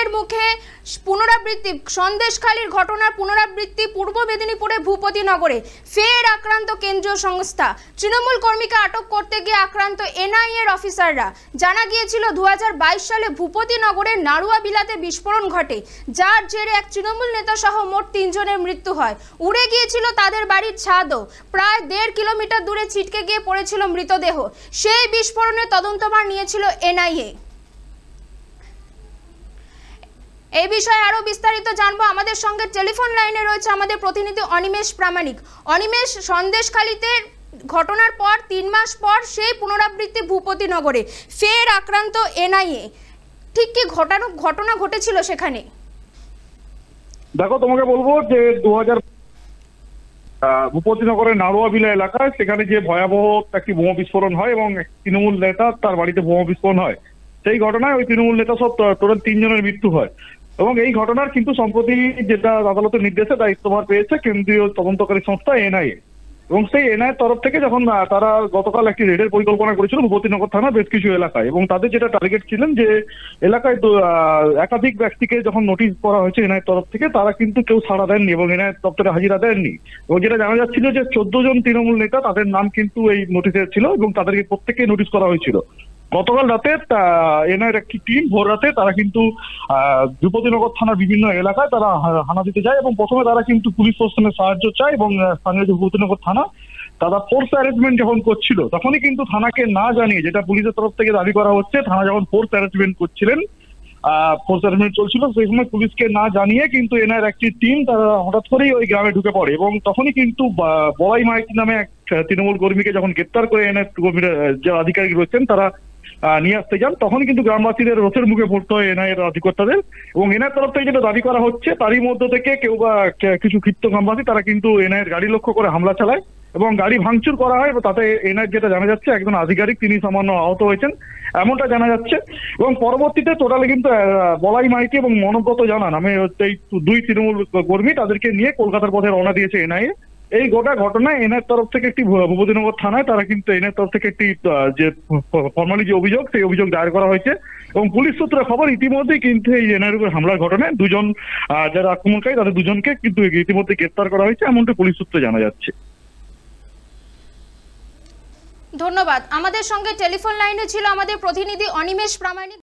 ফের মুখে পুনরাবৃত্তি, সন্দেশখালীর ঘটনার পুনরাবৃত্তি পূর্ব মেদিনীপুরে ভূপতিনগরে ফের আক্রান্ত কেন্দ্রীয় সংস্থা। তৃণমূল কর্মীকে আটক করতে গিয়ে আক্রান্ত এনআইএর অফিসাররা। জানা গিয়েছিল 2022 সালে ভূপতিনগরের নাড়ুয়া বিলাতে বিস্ফোরণ ঘটে, যার জেরে এক তৃণমূল নেতা সহ মোট 3 জনের মৃত্যু হয়। উড়ে গিয়েছিল তাদের বাড়ির ছাদও। প্রায় 1.5 কিলোমিটার দূরে ছিটকে গিয়ে পড়েছিল মৃতদেহ। সেই বিস্ফোরণের তদন্তভার নিয়েছিল এনআইএ। এই বিষয়ে আরো বিস্তারিত জানবো। আমাদের সঙ্গে টেলিফোন লাইনে রয়েছে আমাদের প্রতিনিধি অনিমেষ প্রামাণিক। অনিমেষ, সন্দেশখালীতে ঘটনার পর 3 মাস পর সেই পুনরাবৃত্তি ভূপতিনগরে ফের আক্রান্ত এনআইএ, ঠিক কি ঘটনা ঘটেছিল সেখানে? দেখো, তোমাকে বলবো যে 2000 ভূপতিনগরের নাড়ুয়াবিলা এলাকায় সেখানে যে ভয়াবহ একটি বোমা বিস্ফোরণ হয় এবং তৃণমূল নেতা তার বাড়িতে বোমা বিস্ফোরণ হয়, সেই ঘটনায় ওই তৃণমূল নেতা সব টোটাল 3 জনের মৃত্যু হয়। এবং এই ঘটনার কিন্তু সম্প্রতি যেটা আদালতের নির্দেশে দায়িত্বভার পেয়েছে কেন্দ্রীয় তদন্তকারী সংস্থা এনআইএ। এবং সেই এনআইএ তরফ থেকে যখন তারা গতকাল একটি রেডের পরিকল্পনা করেছিল ভূপতিনগর থানা বেশ কিছু এলাকায়, এবং তাদের যেটা টার্গেট ছিলেন যে এলাকায় একাধিক ব্যক্তিকে যখন নোটিশ করা হয়েছে এনআইএ তরফ থেকে, তারা কিন্তু কেউ সাড়া দেননি এবং এনআইএ দপ্তরে হাজিরা দেননি। এবং যেটা জানা যাচ্ছিল যে 14 জন তৃণমূল নেতা, তাদের নাম কিন্তু এই নোটিশে ছিল এবং তাদেরকে প্রত্যেককে নোটিশ করা হয়েছিল। গতকাল রাতে এনআইএর একটি টিম ভোর রাতে তারা কিন্তু ভূপতিনগর থানার বিভিন্ন এলাকায় তারা হানা দিতে যায় এবং প্রথমে তারা কিন্তু পুলিশ প্রশাসনের সাহায্য চায় এবং স্থানীয় যে ভূপতিনগর থানা তারা ফোর্স অ্যারেঞ্জমেন্ট যখন করছিল তখনই কিন্তু থানাকে না জানিয়ে, যেটা পুলিশের তরফ থেকে দাবি করা হচ্ছে, থানা যখন ফোর্স অ্যারেঞ্জমেন্ট করছিলেন, ফোর্স অ্যারেঞ্জমেন্ট চলছিল, সেই সময় পুলিশকে না জানিয়ে কিন্তু এনআইএর একটি টিম তারা হঠাৎ করেই ওই গ্রামে ঢুকে পড়ে এবং তখনই কিন্তু বলাই মাইতি নামে এক তৃণমূল কর্মীকে যখন গ্রেপ্তার করে এনআইএর কর্মীরা, যে আধিকারিক রয়েছেন, তারা নিয়ে আসতে যান, তখনই কিন্তু গ্রামবাসীদের রোষের মুখে পড়তে হয় এনআইএর আধিকর্তাদের। এবং এনআইএর তরফ থেকে যেটা দাবি করা হচ্ছে, তারই মধ্য থেকে কেউ বা কিছু ক্ষিপ্ত গ্রামবাসী তারা কিন্তু এনআইএর গাড়ি লক্ষ্য করে হামলা চালায় এবং গাড়ি ভাঙচুর করা হয়। তাতে এনআইএর যেটা জানা যাচ্ছে, একজন আধিকারিক তিনি সামান্য আহত হয়েছেন এমনটা জানা যাচ্ছে। এবং পরবর্তীতে টোটালি কিন্তু বলাই মাইতি এবং মনোব্রত জানা নামে এই 2 তৃণমূল কর্মী তাদেরকে নিয়ে কলকাতার পথে রওনা দিয়েছে এনআইএ। এই গোটা ঘটনায় এনআইএর তরফ থেকে একটি ভূপতিনগর থানায় তারা কিন্তু এনআইএর তরফ থেকে একটি যে ফর্মালি যে অভিযোগ, সেই অভিযোগ দায়ের করা হয়েছে এবং পুলিশ সূত্রে খবর ইতিমধ্যেই কিন্তু এই এনআইএর উপর হামলার ঘটনায় 2 জন যারা আক্রমণকারী তাদের 2 জনকে কিন্তু ইতিমধ্যে গ্রেপ্তার করা হয়েছে, এমনটা পুলিশ সূত্রে জানা যাচ্ছে। ধন্যবাদ। আমাদের সঙ্গে টেলিফোন লাইনে ছিল আমাদের প্রতিনিধি অনিমেষ প্রামাণিক।